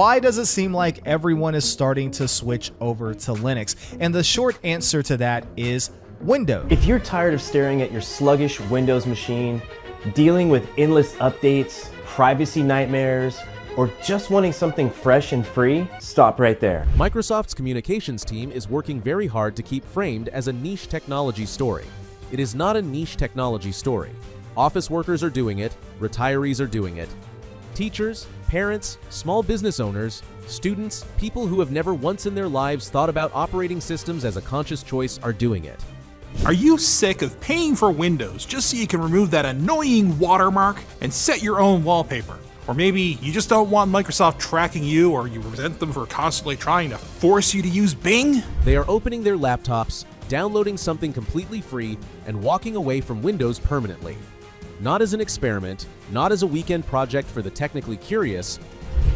Why does it seem like everyone is starting to switch over to Linux? And the short answer to that is Windows. If you're tired of staring at your sluggish Windows machine, dealing with endless updates, privacy nightmares, or just wanting something fresh and free, stop right there. Microsoft's communications team is working very hard to keep Framed as a niche technology story. It is not a niche technology story. Office workers are doing it, retirees are doing it. Teachers, parents, small business owners, students, people who have never once in their lives thought about operating systems as a conscious choice are doing it. Are you sick of paying for Windows just so you can remove that annoying watermark and set your own wallpaper? Or maybe you just don't want Microsoft tracking you, or you resent them for constantly trying to force you to use Bing? They are opening their laptops, downloading something completely free, and walking away from Windows permanently. Not as an experiment, not as a weekend project for the technically curious,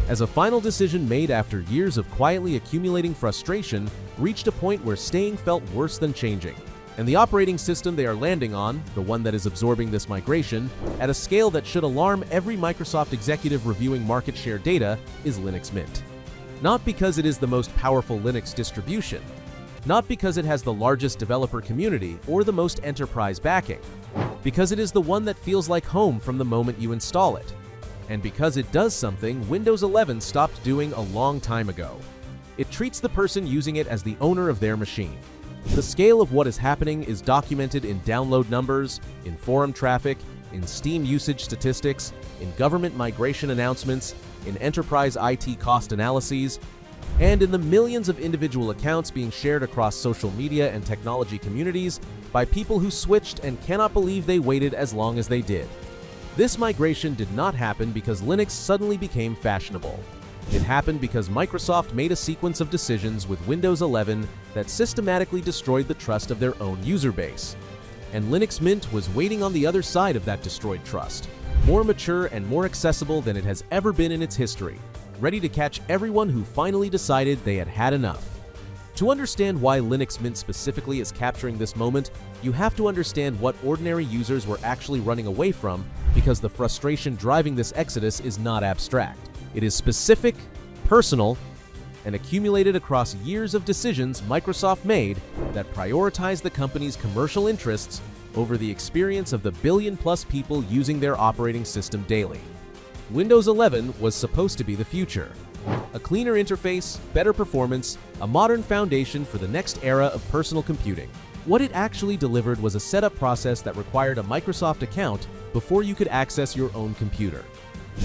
as a final decision made after years of quietly accumulating frustration reached a point where staying felt worse than changing. And the operating system they are landing on, the one that is absorbing this migration, at a scale that should alarm every Microsoft executive reviewing market share data, is Linux Mint. Not because it is the most powerful Linux distribution, not because it has the largest developer community or the most enterprise backing, because it is the one that feels like home from the moment you install it, and because it does something Windows 11 stopped doing a long time ago. It treats the person using it as the owner of their machine. The scale of what is happening is documented in download numbers, in forum traffic, in Steam usage statistics, in government migration announcements, in enterprise IT cost analyses, and in the millions of individual accounts being shared across social media and technology communities by people who switched and cannot believe they waited as long as they did. This migration did not happen because Linux suddenly became fashionable. It happened because Microsoft made a sequence of decisions with Windows 11 that systematically destroyed the trust of their own user base. And Linux Mint was waiting on the other side of that destroyed trust, more mature and more accessible than it has ever been in its history, ready to catch everyone who finally decided they had had enough. To understand why Linux Mint specifically is capturing this moment, you have to understand what ordinary users were actually running away from, because the frustration driving this exodus is not abstract. It is specific, personal, and accumulated across years of decisions Microsoft made that prioritize the company's commercial interests over the experience of the billion-plus people using their operating system daily. Windows 11 was supposed to be the future. A cleaner interface, better performance, a modern foundation for the next era of personal computing. What it actually delivered was a setup process that required a Microsoft account before you could access your own computer.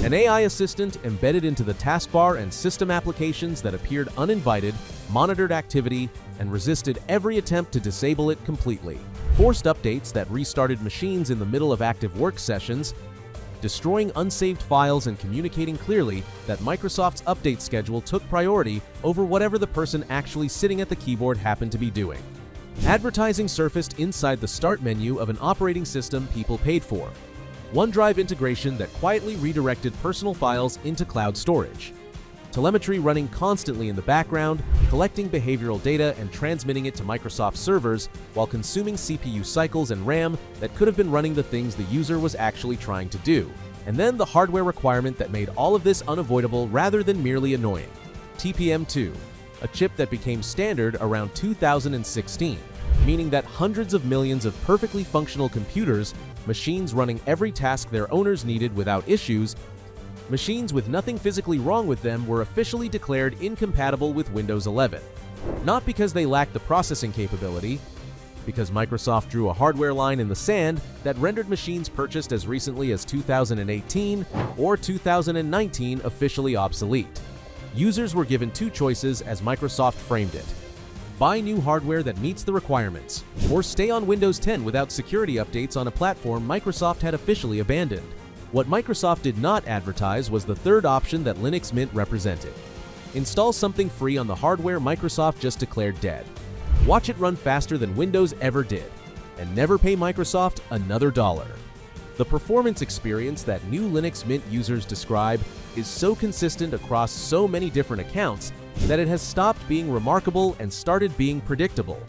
An AI assistant embedded into the taskbar and system applications that appeared uninvited, monitored activity, and resisted every attempt to disable it completely. Forced updates that restarted machines in the middle of active work sessions, destroying unsaved files and communicating clearly that Microsoft's update schedule took priority over whatever the person actually sitting at the keyboard happened to be doing. Advertising surfaced inside the start menu of an operating system people paid for. OneDrive integration that quietly redirected personal files into cloud storage. Telemetry running constantly in the background, collecting behavioral data and transmitting it to Microsoft servers while consuming CPU cycles and RAM that could have been running the things the user was actually trying to do. And then the hardware requirement that made all of this unavoidable rather than merely annoying. TPM2, a chip that became standard around 2016, meaning that hundreds of millions of perfectly functional computers, machines running every task their owners needed without issues, machines with nothing physically wrong with them, were officially declared incompatible with Windows 11. Not because they lacked the processing capability, because Microsoft drew a hardware line in the sand that rendered machines purchased as recently as 2018 or 2019 officially obsolete. Users were given two choices as Microsoft framed it: buy new hardware that meets the requirements, or stay on Windows 10 without security updates on a platform Microsoft had officially abandoned. What Microsoft did not advertise was the third option that Linux Mint represented. Install something free on the hardware Microsoft just declared dead. Watch it run faster than Windows ever did, and never pay Microsoft another dollar. The performance experience that new Linux Mint users describe is so consistent across so many different accounts that it has stopped being remarkable and started being predictable.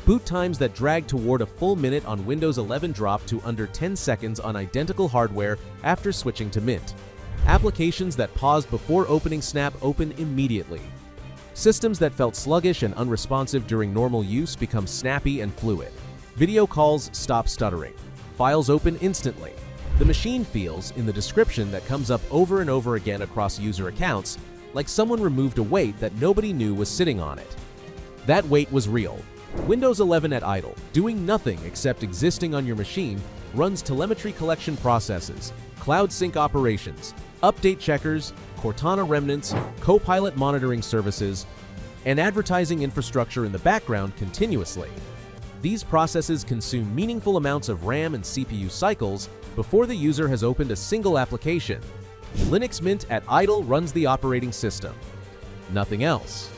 Boot times that drag toward a full minute on Windows 11 drop to under 10 seconds on identical hardware after switching to Mint. Applications that paused before opening snap open immediately. Systems that felt sluggish and unresponsive during normal use become snappy and fluid. Video calls stop stuttering. Files open instantly. The machine feels, in the description that comes up over and over again across user accounts, like someone removed a weight that nobody knew was sitting on it. That weight was real. Windows 11 at idle, doing nothing except existing on your machine, runs telemetry collection processes, cloud sync operations, update checkers, Cortana remnants, Copilot monitoring services, and advertising infrastructure in the background continuously. These processes consume meaningful amounts of RAM and CPU cycles before the user has opened a single application. Linux Mint at idle runs the operating system. Nothing else.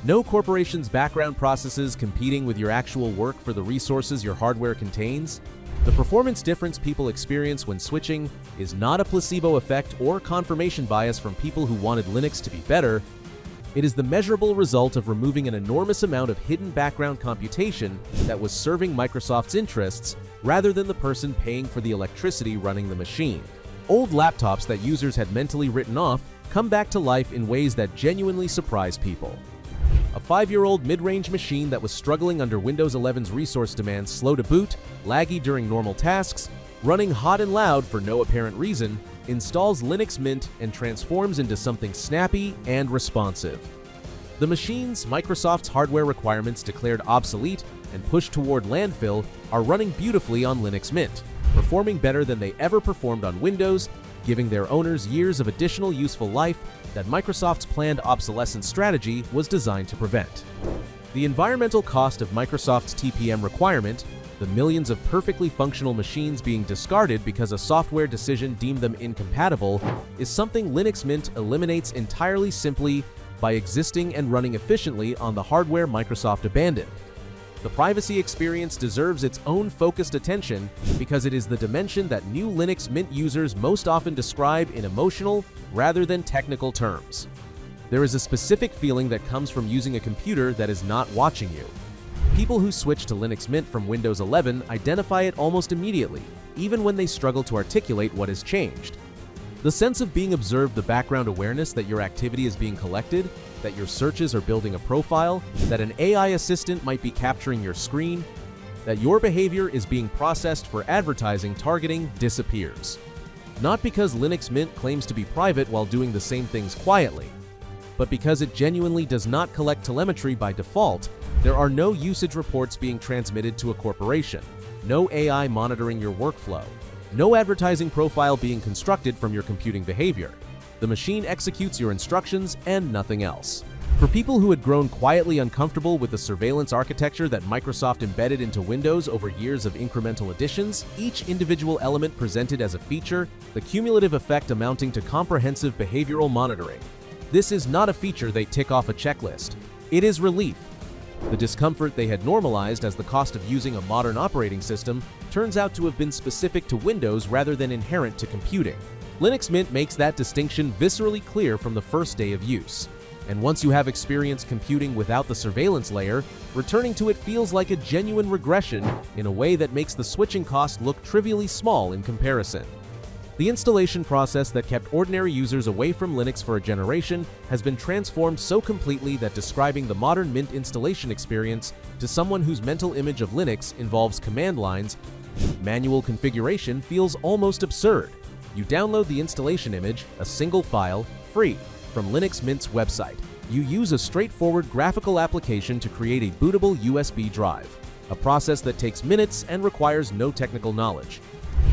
No corporation's background processes competing with your actual work for the resources your hardware contains. The performance difference people experience when switching is not a placebo effect or confirmation bias from people who wanted Linux to be better. It is the measurable result of removing an enormous amount of hidden background computation that was serving Microsoft's interests rather than the person paying for the electricity running the machine. Old laptops that users had mentally written off come back to life in ways that genuinely surprise people. A 5-year-old mid-range machine that was struggling under Windows 11's resource demands, slow to boot, laggy during normal tasks, running hot and loud for no apparent reason, installs Linux Mint and transforms into something snappy and responsive. The machines Microsoft's hardware requirements declared obsolete and pushed toward landfill are running beautifully on Linux Mint, performing better than they ever performed on Windows, giving their owners years of additional useful life that Microsoft's planned obsolescence strategy was designed to prevent. The environmental cost of Microsoft's TPM requirement, the millions of perfectly functional machines being discarded because a software decision deemed them incompatible, is something Linux Mint eliminates entirely simply by existing and running efficiently on the hardware Microsoft abandoned. The privacy experience deserves its own focused attention because it is the dimension that new Linux Mint users most often describe in emotional rather than technical terms. There is a specific feeling that comes from using a computer that is not watching you. People who switch to Linux Mint from Windows 11 identify it almost immediately, even when they struggle to articulate what has changed. The sense of being observed, the background awareness that your activity is being collected, that your searches are building a profile, that an AI assistant might be capturing your screen, that your behavior is being processed for advertising targeting disappears. Not because Linux Mint claims to be private while doing the same things quietly, but because it genuinely does not collect telemetry by default. There are no usage reports being transmitted to a corporation, no AI monitoring your workflow, no advertising profile being constructed from your computing behavior. The machine executes your instructions and nothing else. For people who had grown quietly uncomfortable with the surveillance architecture that Microsoft embedded into Windows over years of incremental additions, each individual element presented as a feature, the cumulative effect amounting to comprehensive behavioral monitoring. This is not a feature they tick off a checklist. It is relief. The discomfort they had normalized as the cost of using a modern operating system turns out to have been specific to Windows rather than inherent to computing. Linux Mint makes that distinction viscerally clear from the first day of use. And once you have experienced computing without the surveillance layer, returning to it feels like a genuine regression in a way that makes the switching cost look trivially small in comparison. The installation process that kept ordinary users away from Linux for a generation has been transformed so completely that describing the modern Mint installation experience to someone whose mental image of Linux involves command lines, manual configuration feels almost absurd. You download the installation image, a single file, free, from Linux Mint's website. You use a straightforward graphical application to create a bootable USB drive, a process that takes minutes and requires no technical knowledge.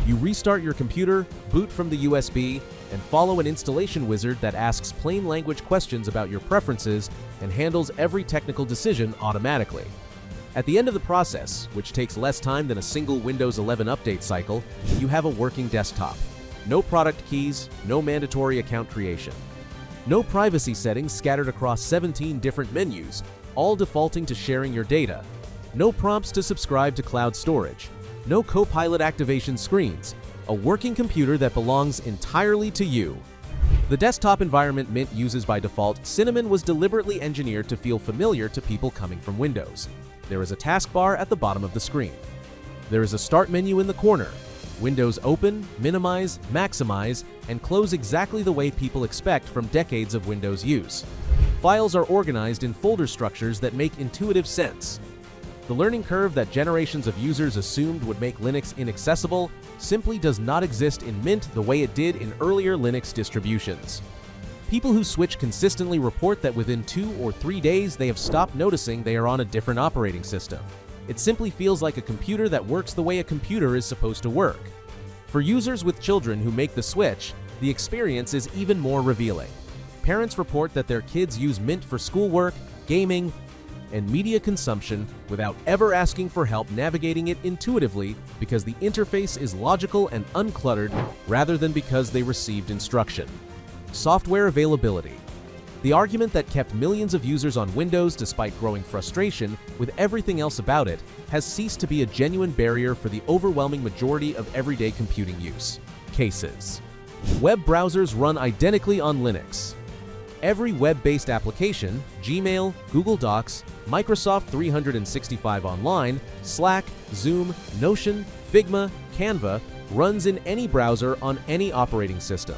You restart your computer, boot from the USB, and follow an installation wizard that asks plain language questions about your preferences and handles every technical decision automatically. At the end of the process, which takes less time than a single Windows 11 update cycle, you have a working desktop. No product keys, no mandatory account creation. No privacy settings scattered across 17 different menus, all defaulting to sharing your data. No prompts to subscribe to cloud storage. No Copilot activation screens. A working computer that belongs entirely to you. The desktop environment Mint uses by default, Cinnamon, was deliberately engineered to feel familiar to people coming from Windows. There is a taskbar at the bottom of the screen. There is a start menu in the corner. Windows open, minimize, maximize, and close exactly the way people expect from decades of Windows use. Files are organized in folder structures that make intuitive sense. The learning curve that generations of users assumed would make Linux inaccessible simply does not exist in Mint the way it did in earlier Linux distributions. People who switch consistently report that within 2 or 3 days they have stopped noticing they are on a different operating system. It simply feels like a computer that works the way a computer is supposed to work. For users with children who make the switch, the experience is even more revealing. Parents report that their kids use Mint for schoolwork, gaming, and media consumption without ever asking for help navigating it intuitively because the interface is logical and uncluttered rather than because they received instruction. Software availability. The argument that kept millions of users on Windows despite growing frustration with everything else about it has ceased to be a genuine barrier for the overwhelming majority of everyday computing use. Cases. Web browsers run identically on Linux. Every web-based application, Gmail, Google Docs, Microsoft 365 Online, Slack, Zoom, Notion, Figma, Canva, runs in any browser on any operating system.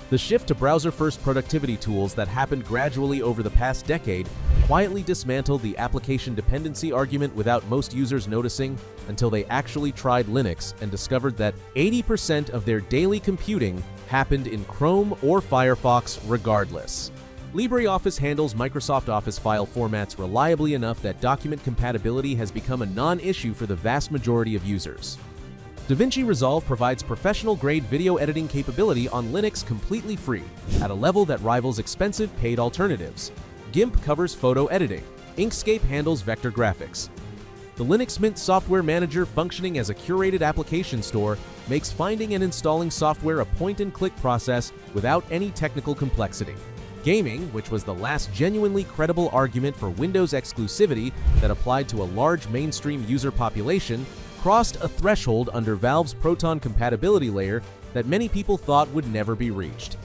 The shift to browser-first productivity tools that happened gradually over the past decade quietly dismantled the application dependency argument without most users noticing until they actually tried Linux and discovered that 80% of their daily computing happened in Chrome or Firefox regardless. LibreOffice handles Microsoft Office file formats reliably enough that document compatibility has become a non-issue for the vast majority of users. DaVinci Resolve provides professional-grade video editing capability on Linux completely free, at a level that rivals expensive paid alternatives. GIMP covers photo editing. Inkscape handles vector graphics. The Linux Mint Software Manager, functioning as a curated application store, makes finding and installing software a point-and-click process without any technical complexity. Gaming, which was the last genuinely credible argument for Windows exclusivity that applied to a large mainstream user population, crossed a threshold under Valve's Proton compatibility layer that many people thought would never be reached.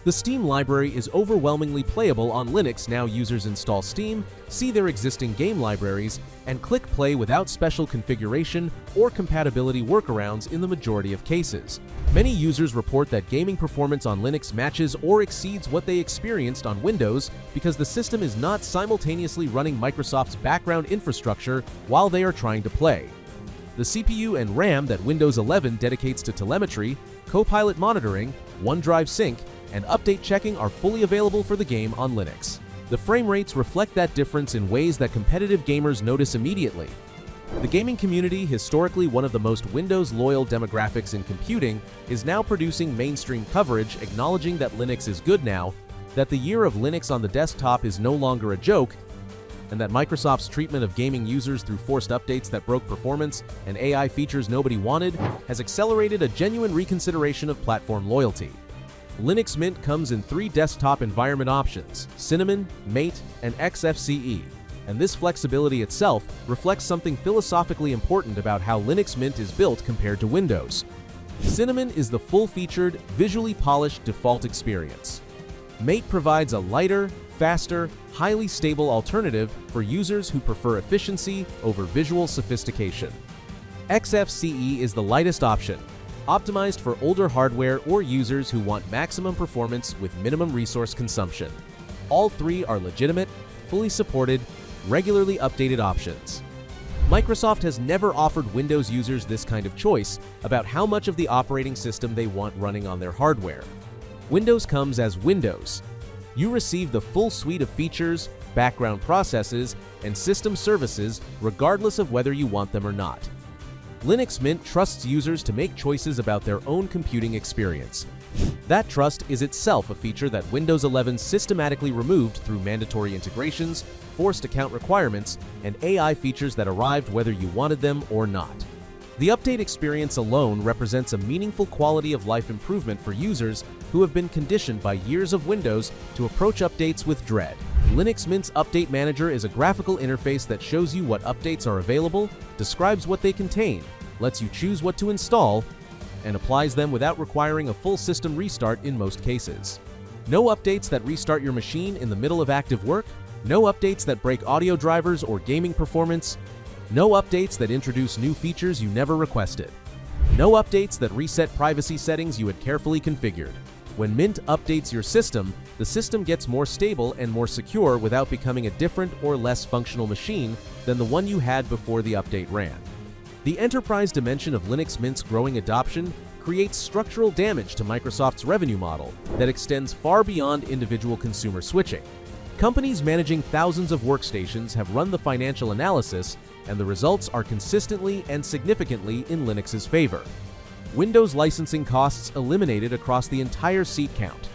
The Steam library is overwhelmingly playable on Linux now. Users install Steam, see their existing game libraries, and click play without special configuration or compatibility workarounds in the majority of cases. Many users report that gaming performance on Linux matches or exceeds what they experienced on Windows because the system is not simultaneously running Microsoft's background infrastructure while they are trying to play. The CPU and RAM that Windows 11 dedicates to telemetry, Copilot monitoring, OneDrive sync, and update checking are fully available for the game on Linux. The frame rates reflect that difference in ways that competitive gamers notice immediately. The gaming community, historically one of the most Windows-loyal demographics in computing, is now producing mainstream coverage acknowledging that Linux is good now, that the year of Linux on the desktop is no longer a joke, and that Microsoft's treatment of gaming users through forced updates that broke performance and AI features nobody wanted has accelerated a genuine reconsideration of platform loyalty. Linux Mint comes in 3 desktop environment options: Cinnamon, Mate, and XFCE, and this flexibility itself reflects something philosophically important about how Linux Mint is built compared to Windows. Cinnamon is the full-featured, visually polished default experience. Mate provides a lighter, faster, highly stable alternative for users who prefer efficiency over visual sophistication. XFCE is the lightest option, optimized for older hardware or users who want maximum performance with minimum resource consumption. All 3 are legitimate, fully supported, regularly updated options. Microsoft has never offered Windows users this kind of choice about how much of the operating system they want running on their hardware. Windows comes as Windows. You receive the full suite of features, background processes, and system services regardless of whether you want them or not. Linux Mint trusts users to make choices about their own computing experience. That trust is itself a feature that Windows 11 systematically removed through mandatory integrations, forced account requirements, and AI features that arrived whether you wanted them or not. The update experience alone represents a meaningful quality of life improvement for users who have been conditioned by years of Windows to approach updates with dread. Linux Mint's Update Manager is a graphical interface that shows you what updates are available, describes what they contain, lets you choose what to install, and applies them without requiring a full system restart in most cases. No updates that restart your machine in the middle of active work, no updates that break audio drivers or gaming performance, no updates that introduce new features you never requested. No updates that reset privacy settings you had carefully configured. When Mint updates your system, the system gets more stable and more secure without becoming a different or less functional machine than the one you had before the update ran. The enterprise dimension of Linux Mint's growing adoption creates structural damage to Microsoft's revenue model that extends far beyond individual consumer switching. Companies managing thousands of workstations have run the financial analysis, and the results are consistently and significantly in Linux's favor. Windows licensing costs eliminated across the entire seat count.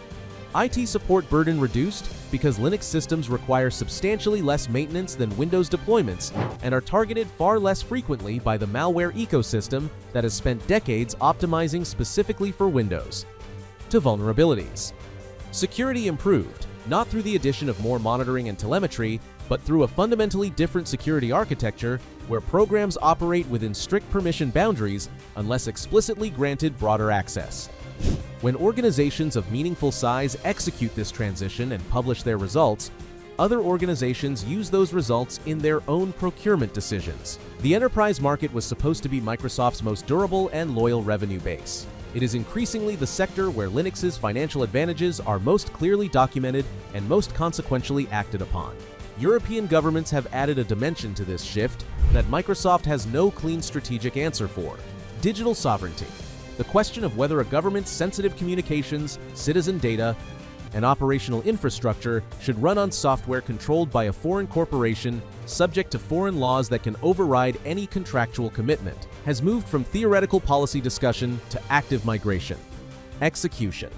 IT support burden reduced because Linux systems require substantially less maintenance than Windows deployments and are targeted far less frequently by the malware ecosystem that has spent decades optimizing specifically for Windows. To vulnerabilities. Security improved, not through the addition of more monitoring and telemetry, but through a fundamentally different security architecture where programs operate within strict permission boundaries unless explicitly granted broader access. When organizations of meaningful size execute this transition and publish their results, other organizations use those results in their own procurement decisions. The enterprise market was supposed to be Microsoft's most durable and loyal revenue base. It is increasingly the sector where Linux's financial advantages are most clearly documented and most consequentially acted upon. European governments have added a dimension to this shift that Microsoft has no clean strategic answer for: digital sovereignty. The question of whether a government's sensitive communications, citizen data, and operational infrastructure should run on software controlled by a foreign corporation subject to foreign laws that can override any contractual commitment has moved from theoretical policy discussion to active migration. Execution.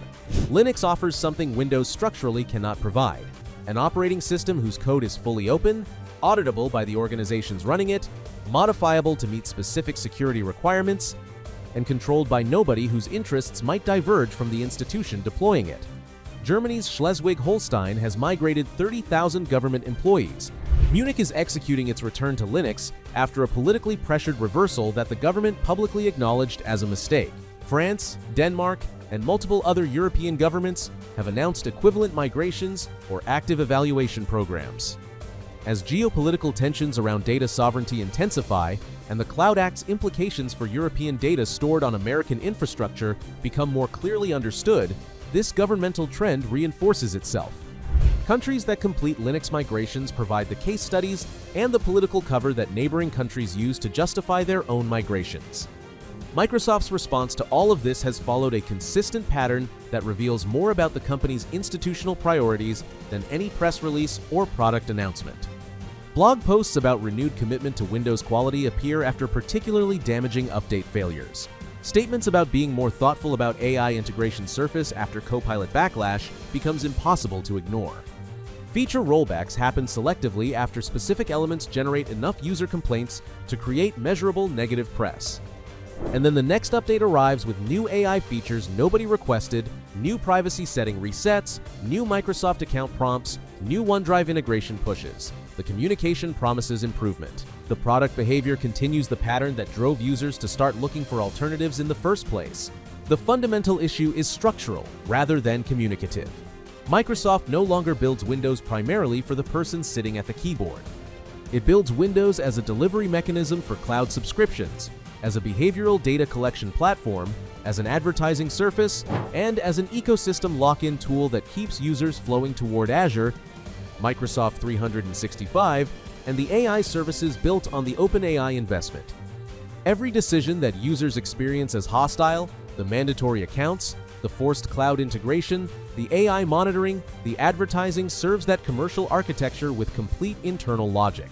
Linux offers something Windows structurally cannot provide: an operating system whose code is fully open, auditable by the organizations running it, modifiable to meet specific security requirements, and controlled by nobody whose interests might diverge from the institution deploying it. Germany's Schleswig-Holstein has migrated 30,000 government employees. Munich is executing its return to Linux after a politically pressured reversal that the government publicly acknowledged as a mistake. France, Denmark, and multiple other European governments have announced equivalent migrations or active evaluation programs. As geopolitical tensions around data sovereignty intensify and the Cloud Act's implications for European data stored on American infrastructure become more clearly understood, this governmental trend reinforces itself. Countries that complete Linux migrations provide the case studies and the political cover that neighboring countries use to justify their own migrations. Microsoft's response to all of this has followed a consistent pattern that reveals more about the company's institutional priorities than any press release or product announcement. Blog posts about renewed commitment to Windows quality appear after particularly damaging update failures. Statements about being more thoughtful about AI integration surface after Copilot backlash becomes impossible to ignore. Feature rollbacks happen selectively after specific elements generate enough user complaints to create measurable negative press. And then the next update arrives with new AI features nobody requested, new privacy setting resets, new Microsoft account prompts, new OneDrive integration pushes. The communication promises improvement. The product behavior continues the pattern that drove users to start looking for alternatives in the first place. The fundamental issue is structural rather than communicative. Microsoft no longer builds Windows primarily for the person sitting at the keyboard. It builds Windows as a delivery mechanism for cloud subscriptions, as a behavioral data collection platform, as an advertising surface, and as an ecosystem lock-in tool that keeps users flowing toward Azure, Microsoft 365, and the AI services built on the OpenAI investment. Every decision that users experience as hostile, the mandatory accounts, the forced cloud integration, the AI monitoring, the advertising serves that commercial architecture with complete internal logic.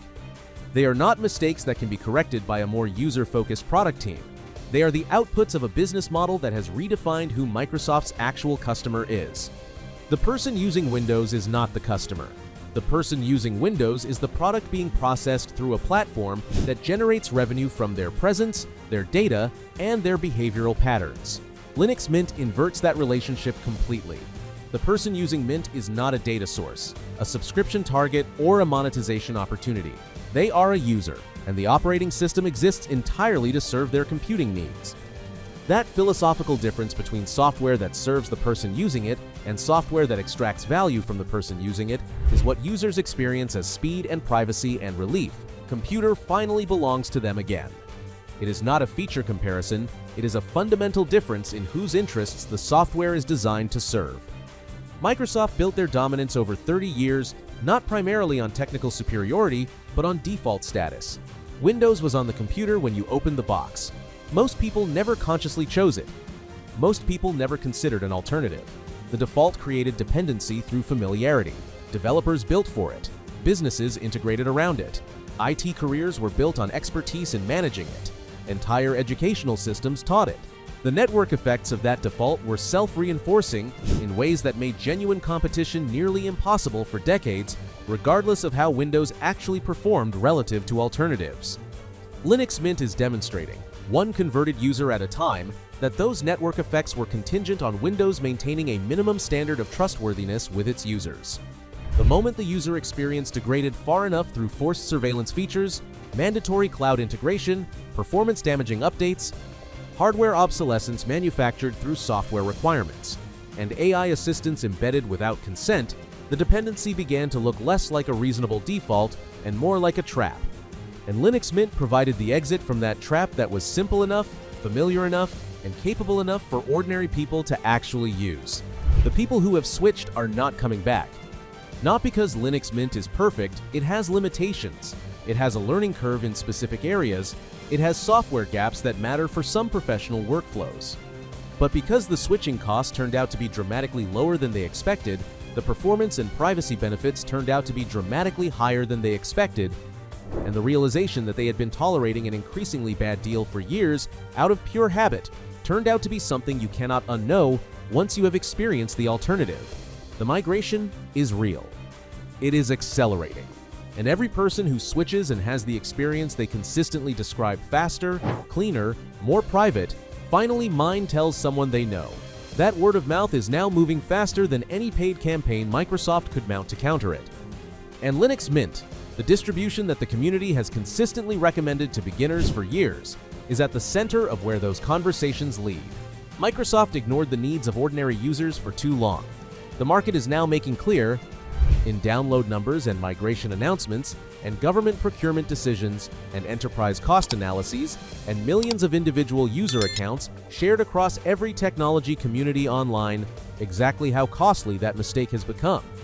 They are not mistakes that can be corrected by a more user-focused product team. They are the outputs of a business model that has redefined who Microsoft's actual customer is. The person using Windows is not the customer. The person using Windows is the product being processed through a platform that generates revenue from their presence, their data, and their behavioral patterns. Linux Mint inverts that relationship completely. The person using Mint is not a data source, a subscription target, or a monetization opportunity. They are a user, and the operating system exists entirely to serve their computing needs. That philosophical difference between software that serves the person using it and software that extracts value from the person using it is what users experience as speed and privacy and relief. Computer finally belongs to them again. It is not a feature comparison, it is a fundamental difference in whose interests the software is designed to serve. Microsoft built their dominance over 30 years, not primarily on technical superiority, but on default status. Windows was on the computer when you opened the box. Most people never consciously chose it. Most people never considered an alternative. The default created dependency through familiarity. Developers built for it. Businesses integrated around it. IT careers were built on expertise in managing it. Entire educational systems taught it. The network effects of that default were self-reinforcing in ways that made genuine competition nearly impossible for decades, regardless of how Windows actually performed relative to alternatives. Linux Mint is demonstrating, one converted user at a time, that those network effects were contingent on Windows maintaining a minimum standard of trustworthiness with its users. The moment the user experience degraded far enough through forced surveillance features, mandatory cloud integration, performance-damaging updates, hardware obsolescence manufactured through software requirements, and AI assistance embedded without consent, the dependency began to look less like a reasonable default and more like a trap. And Linux Mint provided the exit from that trap that was simple enough, familiar enough, and capable enough for ordinary people to actually use. The people who have switched are not coming back. Not because Linux Mint is perfect, it has limitations. It has a learning curve in specific areas. It has software gaps that matter for some professional workflows. But because the switching costs turned out to be dramatically lower than they expected, the performance and privacy benefits turned out to be dramatically higher than they expected, and the realization that they had been tolerating an increasingly bad deal for years out of pure habit turned out to be something you cannot unknow once you have experienced the alternative. The migration is real. It is accelerating. And every person who switches and has the experience they consistently describe faster, cleaner, more private, finally mind tells someone they know. That word of mouth is now moving faster than any paid campaign Microsoft could mount to counter it. And Linux Mint, the distribution that the community has consistently recommended to beginners for years, is at the center of where those conversations lead. Microsoft ignored the needs of ordinary users for too long. The market is now making clear, in download numbers and migration announcements, and government procurement decisions, and enterprise cost analyses, and millions of individual user accounts shared across every technology community online, exactly how costly that mistake has become.